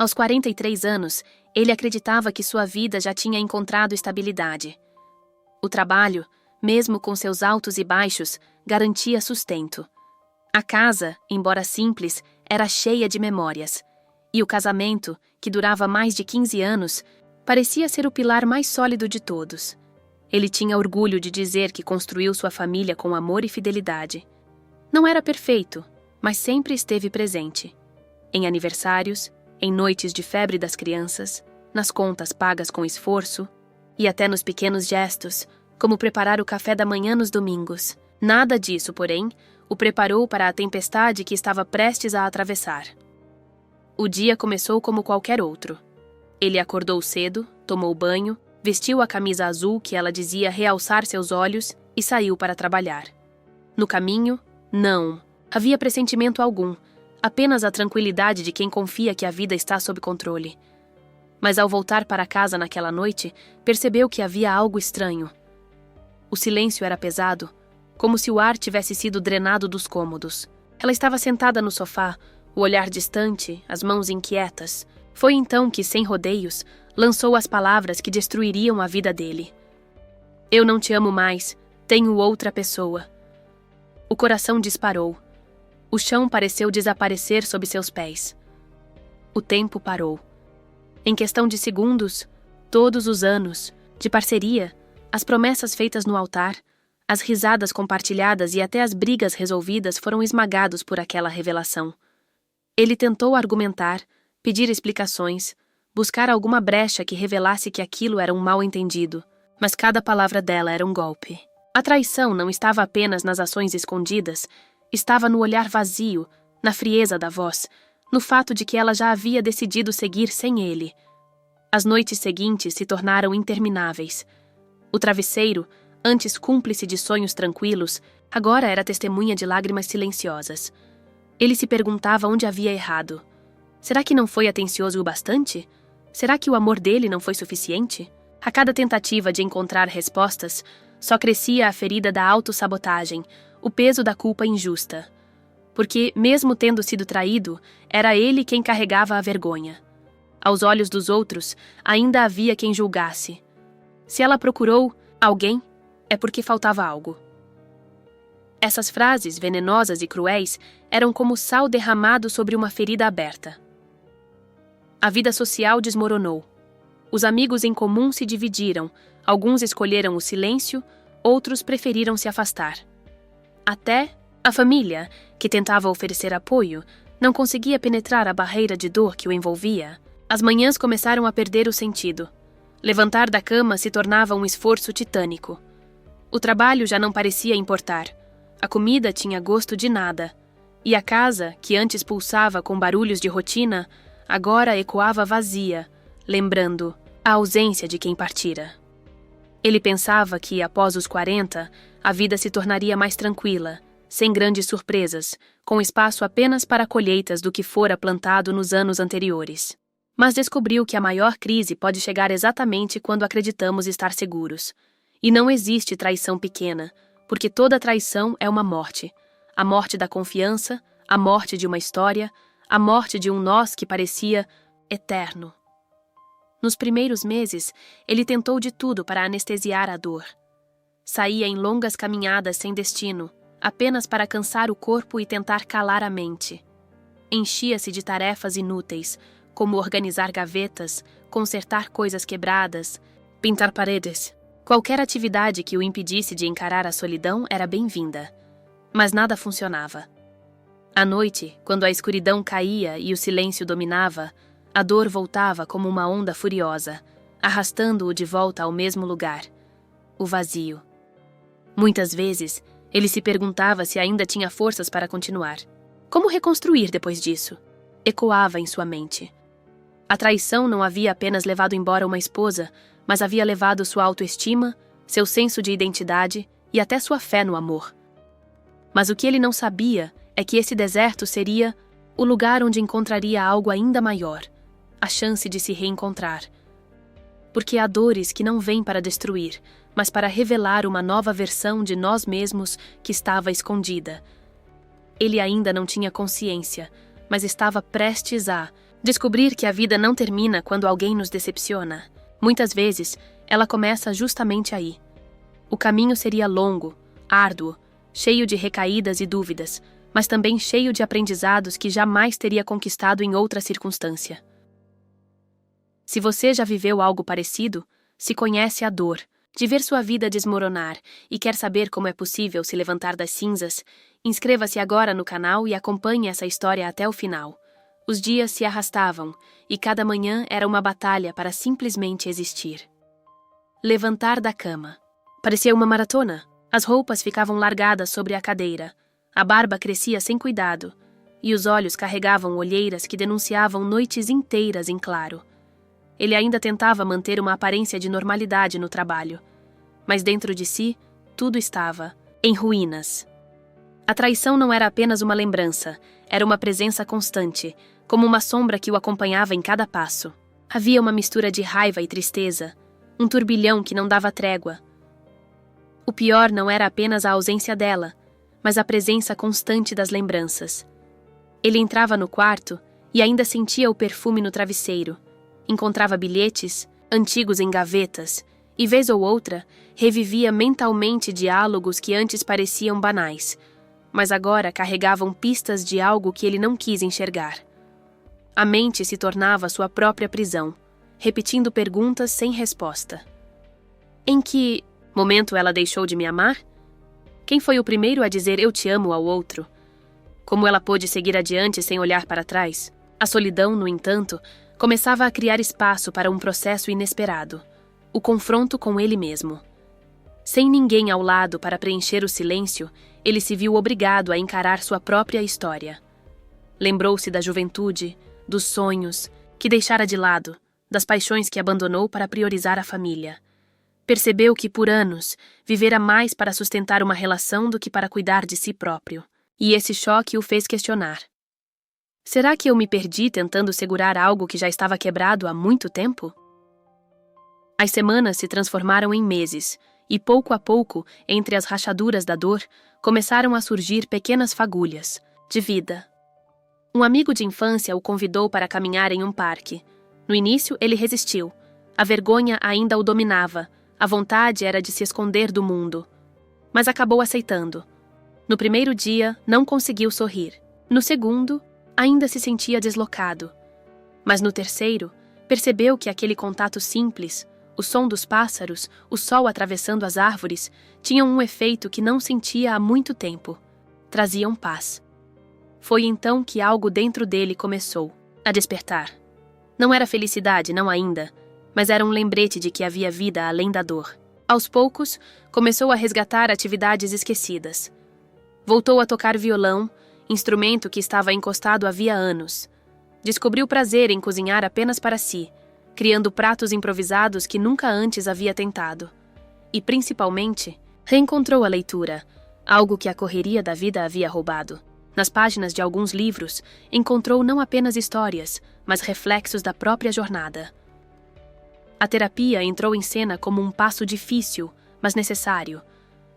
Aos 43 anos, ele acreditava que sua vida já tinha encontrado estabilidade. O trabalho, mesmo com seus altos e baixos, garantia sustento. A casa, embora simples, era cheia de memórias. E o casamento, que durava mais de 15 anos, parecia ser o pilar mais sólido de todos. Ele tinha orgulho de dizer que construiu sua família com amor e fidelidade. Não era perfeito, mas sempre esteve presente. Em aniversários, em noites de febre das crianças, nas contas pagas com esforço, e até nos pequenos gestos, como preparar o café da manhã nos domingos. Nada disso, porém, o preparou para a tempestade que estava prestes a atravessar. O dia começou como qualquer outro. Ele acordou cedo, tomou banho, vestiu a camisa azul que ela dizia realçar seus olhos e saiu para trabalhar. No caminho, não havia pressentimento algum, apenas a tranquilidade de quem confia que a vida está sob controle. Mas ao voltar para casa naquela noite, percebeu que havia algo estranho. O silêncio era pesado, como se o ar tivesse sido drenado dos cômodos. Ela estava sentada no sofá, o olhar distante, as mãos inquietas. Foi então que, sem rodeios, lançou as palavras que destruiriam a vida dele. Eu não te amo mais, tenho outra pessoa. O coração disparou. O chão pareceu desaparecer sob seus pés. O tempo parou. Em questão de segundos, todos os anos, de parceria, as promessas feitas no altar, as risadas compartilhadas e até as brigas resolvidas foram esmagados por aquela revelação. Ele tentou argumentar, pedir explicações, buscar alguma brecha que revelasse que aquilo era um mal-entendido, mas cada palavra dela era um golpe. A traição não estava apenas nas ações escondidas, estava no olhar vazio, na frieza da voz, no fato de que ela já havia decidido seguir sem ele. As noites seguintes se tornaram intermináveis. O travesseiro, antes cúmplice de sonhos tranquilos, agora era testemunha de lágrimas silenciosas. Ele se perguntava onde havia errado. Será que não foi atencioso o bastante? Será que o amor dele não foi suficiente? A cada tentativa de encontrar respostas, só crescia a ferida da autossabotagem, o peso da culpa injusta. Porque, mesmo tendo sido traído, era ele quem carregava a vergonha. Aos olhos dos outros, ainda havia quem julgasse. Se ela procurou alguém, é porque faltava algo. Essas frases, venenosas e cruéis, eram como sal derramado sobre uma ferida aberta. A vida social desmoronou. Os amigos em comum se dividiram, alguns escolheram o silêncio, outros preferiram se afastar. Até a família, que tentava oferecer apoio, não conseguia penetrar a barreira de dor que o envolvia. As manhãs começaram a perder o sentido. Levantar da cama se tornava um esforço titânico. O trabalho já não parecia importar. A comida tinha gosto de nada. E a casa, que antes pulsava com barulhos de rotina, agora ecoava vazia, lembrando a ausência de quem partira. Ele pensava que, após os 40, a vida se tornaria mais tranquila, sem grandes surpresas, com espaço apenas para colheitas do que fora plantado nos anos anteriores. Mas descobriu que a maior crise pode chegar exatamente quando acreditamos estar seguros. E não existe traição pequena, porque toda traição é uma morte. A morte da confiança, a morte de uma história, a morte de um nós que parecia eterno. Nos primeiros meses, ele tentou de tudo para anestesiar a dor. Saía em longas caminhadas sem destino, apenas para cansar o corpo e tentar calar a mente. Enchia-se de tarefas inúteis, como organizar gavetas, consertar coisas quebradas, pintar paredes. Qualquer atividade que o impedisse de encarar a solidão era bem-vinda. Mas nada funcionava. À noite, quando a escuridão caía e o silêncio dominava, a dor voltava como uma onda furiosa, arrastando-o de volta ao mesmo lugar, o vazio. Muitas vezes, ele se perguntava se ainda tinha forças para continuar. Como reconstruir depois disso? Ecoava em sua mente. A traição não havia apenas levado embora uma esposa, mas havia levado sua autoestima, seu senso de identidade e até sua fé no amor. Mas o que ele não sabia é que esse deserto seria o lugar onde encontraria algo ainda maior, a chance de se reencontrar. Porque há dores que não vêm para destruir, mas para revelar uma nova versão de nós mesmos que estava escondida. Ele ainda não tinha consciência, mas estava prestes a, Descobrir que a vida não termina quando alguém nos decepciona. Muitas vezes, ela começa justamente aí. O caminho seria longo, árduo, cheio de recaídas e dúvidas, mas também cheio de aprendizados que jamais teria conquistado em outra circunstância. Se você já viveu algo parecido, se conhece a dor de ver sua vida desmoronar e quer saber como é possível se levantar das cinzas, inscreva-se agora no canal e acompanhe essa história até o final. Os dias se arrastavam e cada manhã era uma batalha para simplesmente existir. Levantar da cama. Parecia uma maratona. As roupas ficavam largadas sobre a cadeira, a barba crescia sem cuidado e os olhos carregavam olheiras que denunciavam noites inteiras em claro. Ele ainda tentava manter uma aparência de normalidade no trabalho, mas dentro de si, tudo estava em ruínas. A traição não era apenas uma lembrança, era uma presença constante, como uma sombra que o acompanhava em cada passo. Havia uma mistura de raiva e tristeza, um turbilhão que não dava trégua. O pior não era apenas a ausência dela, mas a presença constante das lembranças. Ele entrava no quarto e ainda sentia o perfume no travesseiro. Encontrava bilhetes, antigos em gavetas, e vez ou outra, revivia mentalmente diálogos que antes pareciam banais, mas agora carregavam pistas de algo que ele não quis enxergar. A mente se tornava sua própria prisão, repetindo perguntas sem resposta. Em que momento ela deixou de me amar? Quem foi o primeiro a dizer eu te amo ao outro? Como ela pôde seguir adiante sem olhar para trás? A solidão, no entanto, começava a criar espaço para um processo inesperado, o confronto com ele mesmo. Sem ninguém ao lado para preencher o silêncio, ele se viu obrigado a encarar sua própria história. Lembrou-se da juventude, dos sonhos, que deixara de lado, das paixões que abandonou para priorizar a família. Percebeu que, por anos, vivera mais para sustentar uma relação do que para cuidar de si próprio, e esse choque o fez questionar. Será que eu me perdi tentando segurar algo que já estava quebrado há muito tempo? As semanas se transformaram em meses, e pouco a pouco, entre as rachaduras da dor, começaram a surgir pequenas fagulhas de vida. Um amigo de infância o convidou para caminhar em um parque. No início, ele resistiu. A vergonha ainda o dominava, a vontade era de se esconder do mundo. Mas acabou aceitando. No primeiro dia, não conseguiu sorrir. No segundo, ainda se sentia deslocado. Mas no terceiro, percebeu que aquele contato simples, o som dos pássaros, o sol atravessando as árvores, tinham um efeito que não sentia há muito tempo. Traziam paz. Foi então que algo dentro dele começou a despertar. Não era felicidade, não ainda, mas era um lembrete de que havia vida além da dor. Aos poucos, começou a resgatar atividades esquecidas. Voltou a tocar violão, instrumento que estava encostado havia anos. Descobriu prazer em cozinhar apenas para si, criando pratos improvisados que nunca antes havia tentado. E, principalmente, reencontrou a leitura, algo que a correria da vida havia roubado. Nas páginas de alguns livros, encontrou não apenas histórias, mas reflexos da própria jornada. A terapia entrou em cena como um passo difícil, mas necessário.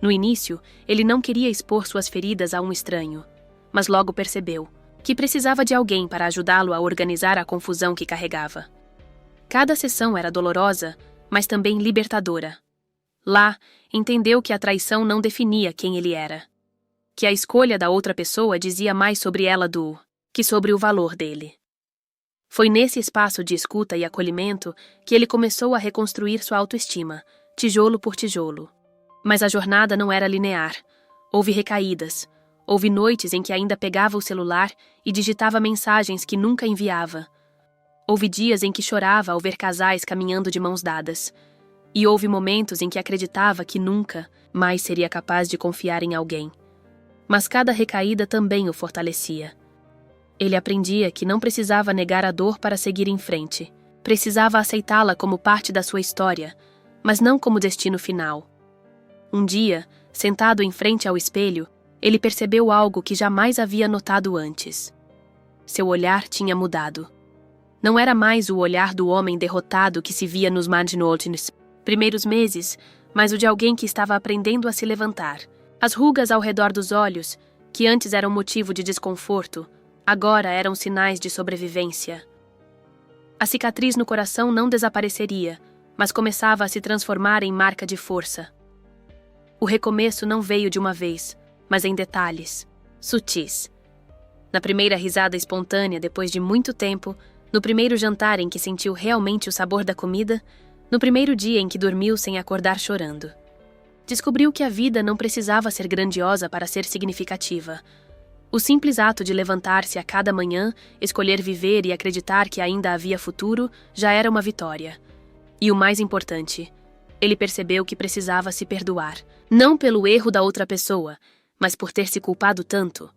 No início, ele não queria expor suas feridas a um estranho, mas logo percebeu que precisava de alguém para ajudá-lo a organizar a confusão que carregava. Cada sessão era dolorosa, mas também libertadora. Lá, entendeu que a traição não definia quem ele era. Que a escolha da outra pessoa dizia mais sobre ela que sobre o valor dele. Foi nesse espaço de escuta e acolhimento que ele começou a reconstruir sua autoestima, tijolo por tijolo. Mas a jornada não era linear. Houve recaídas. Houve noites em que ainda pegava o celular e digitava mensagens que nunca enviava. Houve dias em que chorava ao ver casais caminhando de mãos dadas. E houve momentos em que acreditava que nunca mais seria capaz de confiar em alguém. Mas cada recaída também o fortalecia. Ele aprendia que não precisava negar a dor para seguir em frente. Precisava aceitá-la como parte da sua história, mas não como destino final. Um dia, sentado em frente ao espelho, ele percebeu algo que jamais havia notado antes. Seu olhar tinha mudado. Não era mais o olhar do homem derrotado que se via nos últimos primeiros meses, mas o de alguém que estava aprendendo a se levantar. As rugas ao redor dos olhos, que antes eram motivo de desconforto, agora eram sinais de sobrevivência. A cicatriz no coração não desapareceria, mas começava a se transformar em marca de força. O recomeço não veio de uma vez, mas em detalhes, sutis. Na primeira risada espontânea depois de muito tempo, no primeiro jantar em que sentiu realmente o sabor da comida, no primeiro dia em que dormiu sem acordar chorando. Descobriu que a vida não precisava ser grandiosa para ser significativa. O simples ato de levantar-se a cada manhã, escolher viver e acreditar que ainda havia futuro, já era uma vitória. E o mais importante, ele percebeu que precisava se perdoar, não pelo erro da outra pessoa, mas por ter se culpado tanto.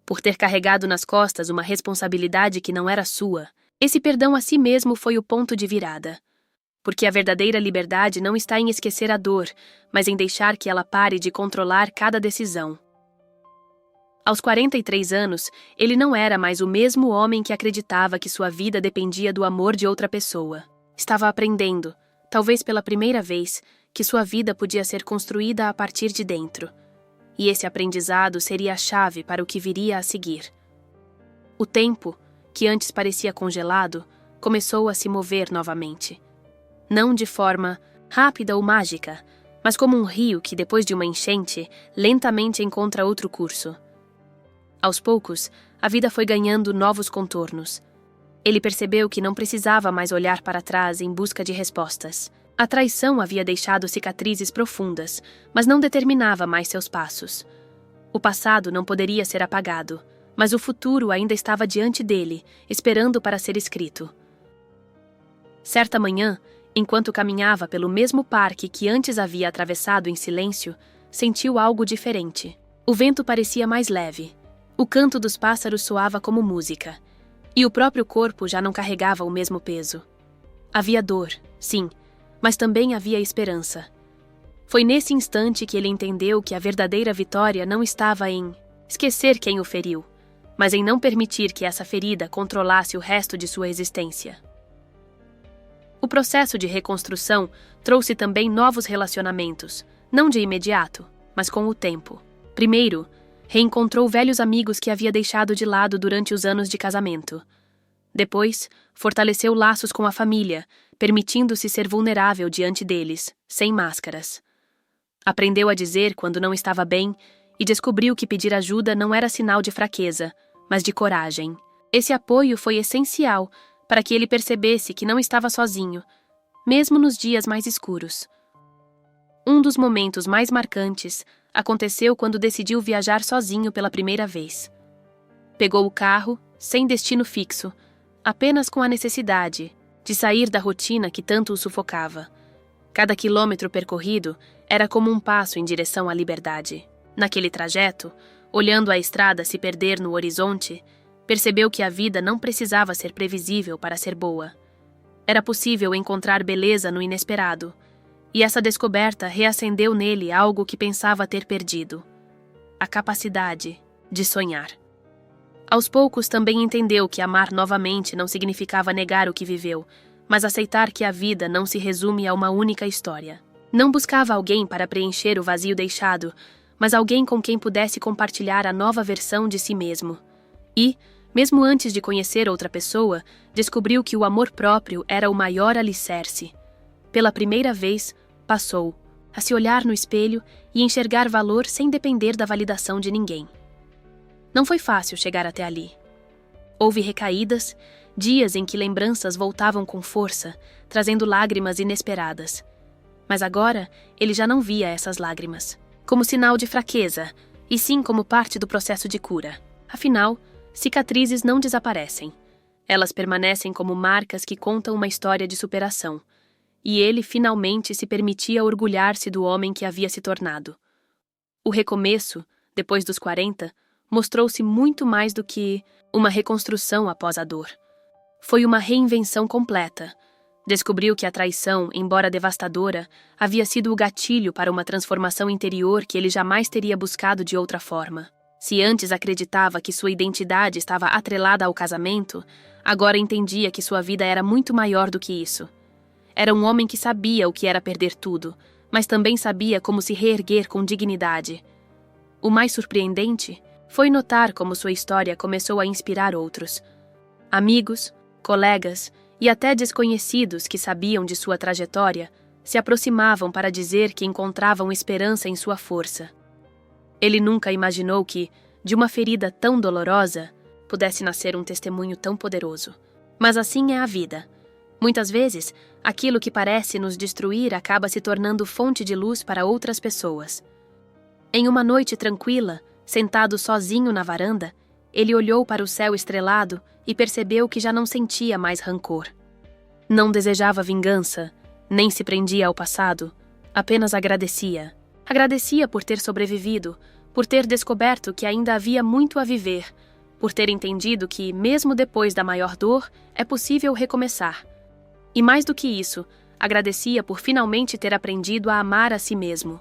Por ter carregado nas costas uma responsabilidade que não era sua. Esse perdão a si mesmo foi o ponto de virada. Porque a verdadeira liberdade não está em esquecer a dor, mas em deixar que ela pare de controlar cada decisão. Aos 43 anos, ele não era mais o mesmo homem que acreditava que sua vida dependia do amor de outra pessoa. Estava aprendendo, talvez pela primeira vez, que sua vida podia ser construída a partir de dentro. E esse aprendizado seria a chave para o que viria a seguir. O tempo, que antes parecia congelado, começou a se mover novamente. Não de forma rápida ou mágica, mas como um rio que, depois de uma enchente, lentamente encontra outro curso. Aos poucos, a vida foi ganhando novos contornos. Ele percebeu que não precisava mais olhar para trás em busca de respostas. A traição havia deixado cicatrizes profundas, mas não determinava mais seus passos. O passado não poderia ser apagado, mas o futuro ainda estava diante dele, esperando para ser escrito. Certa manhã, enquanto caminhava pelo mesmo parque que antes havia atravessado em silêncio, sentiu algo diferente. O vento parecia mais leve. O canto dos pássaros soava como música. E o próprio corpo já não carregava o mesmo peso. Havia dor, sim, mas também havia esperança. Foi nesse instante que ele entendeu que a verdadeira vitória não estava em esquecer quem o feriu, mas em não permitir que essa ferida controlasse o resto de sua existência. O processo de reconstrução trouxe também novos relacionamentos, não de imediato, mas com o tempo. Primeiro, reencontrou velhos amigos que havia deixado de lado durante os anos de casamento. Depois, fortaleceu laços com a família, permitindo-se ser vulnerável diante deles, sem máscaras. Aprendeu a dizer quando não estava bem e descobriu que pedir ajuda não era sinal de fraqueza, mas de coragem. Esse apoio foi essencial para que ele percebesse que não estava sozinho, mesmo nos dias mais escuros. Um dos momentos mais marcantes aconteceu quando decidiu viajar sozinho pela primeira vez. Pegou o carro, sem destino fixo, apenas com a necessidade de sair da rotina que tanto o sufocava. Cada quilômetro percorrido era como um passo em direção à liberdade. Naquele trajeto, olhando a estrada se perder no horizonte, percebeu que a vida não precisava ser previsível para ser boa. Era possível encontrar beleza no inesperado, e essa descoberta reacendeu nele algo que pensava ter perdido: a capacidade de sonhar. Aos poucos também entendeu que amar novamente não significava negar o que viveu, mas aceitar que a vida não se resume a uma única história. Não buscava alguém para preencher o vazio deixado, mas alguém com quem pudesse compartilhar a nova versão de si mesmo. E, mesmo antes de conhecer outra pessoa, descobriu que o amor próprio era o maior alicerce. Pela primeira vez, passou a se olhar no espelho e enxergar valor sem depender da validação de ninguém. Não foi fácil chegar até ali. Houve recaídas, dias em que lembranças voltavam com força, trazendo lágrimas inesperadas. Mas agora, ele já não via essas lágrimas como sinal de fraqueza, e sim como parte do processo de cura. Afinal, cicatrizes não desaparecem. Elas permanecem como marcas que contam uma história de superação. E ele finalmente se permitia orgulhar-se do homem que havia se tornado. O recomeço, depois dos 40, mostrou-se muito mais do que uma reconstrução após a dor. Foi uma reinvenção completa. Descobriu que a traição, embora devastadora, havia sido o gatilho para uma transformação interior que ele jamais teria buscado de outra forma. Se antes acreditava que sua identidade estava atrelada ao casamento, agora entendia que sua vida era muito maior do que isso. Era um homem que sabia o que era perder tudo, mas também sabia como se reerguer com dignidade. O mais surpreendente foi notar como sua história começou a inspirar outros. Amigos, colegas e até desconhecidos que sabiam de sua trajetória se aproximavam para dizer que encontravam esperança em sua força. Ele nunca imaginou que, de uma ferida tão dolorosa, pudesse nascer um testemunho tão poderoso. Mas assim é a vida. Muitas vezes, aquilo que parece nos destruir acaba se tornando fonte de luz para outras pessoas. Em uma noite tranquila, sentado sozinho na varanda, ele olhou para o céu estrelado e percebeu que já não sentia mais rancor. Não desejava vingança, nem se prendia ao passado, apenas agradecia. Agradecia por ter sobrevivido, por ter descoberto que ainda havia muito a viver, por ter entendido que, mesmo depois da maior dor, é possível recomeçar. E mais do que isso, agradecia por finalmente ter aprendido a amar a si mesmo.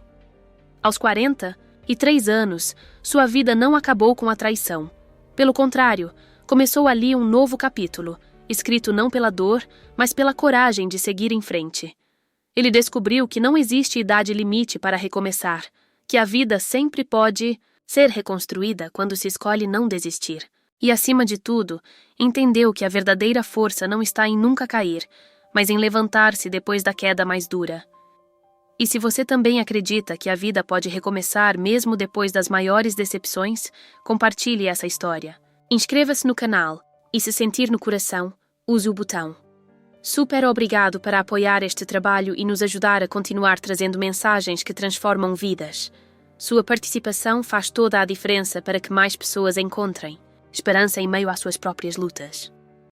Aos 43 anos, sua vida não acabou com a traição. Pelo contrário, começou ali um novo capítulo, escrito não pela dor, mas pela coragem de seguir em frente. Ele descobriu que não existe idade limite para recomeçar, que a vida sempre pode ser reconstruída quando se escolhe não desistir. E, acima de tudo, entendeu que a verdadeira força não está em nunca cair, mas em levantar-se depois da queda mais dura. E se você também acredita que a vida pode recomeçar mesmo depois das maiores decepções, compartilhe essa história. Inscreva-se no canal e, se sentir no coração, use o botão. Super obrigado por apoiar este trabalho e nos ajudar a continuar trazendo mensagens que transformam vidas. Sua participação faz toda a diferença para que mais pessoas encontrem esperança em meio às suas próprias lutas.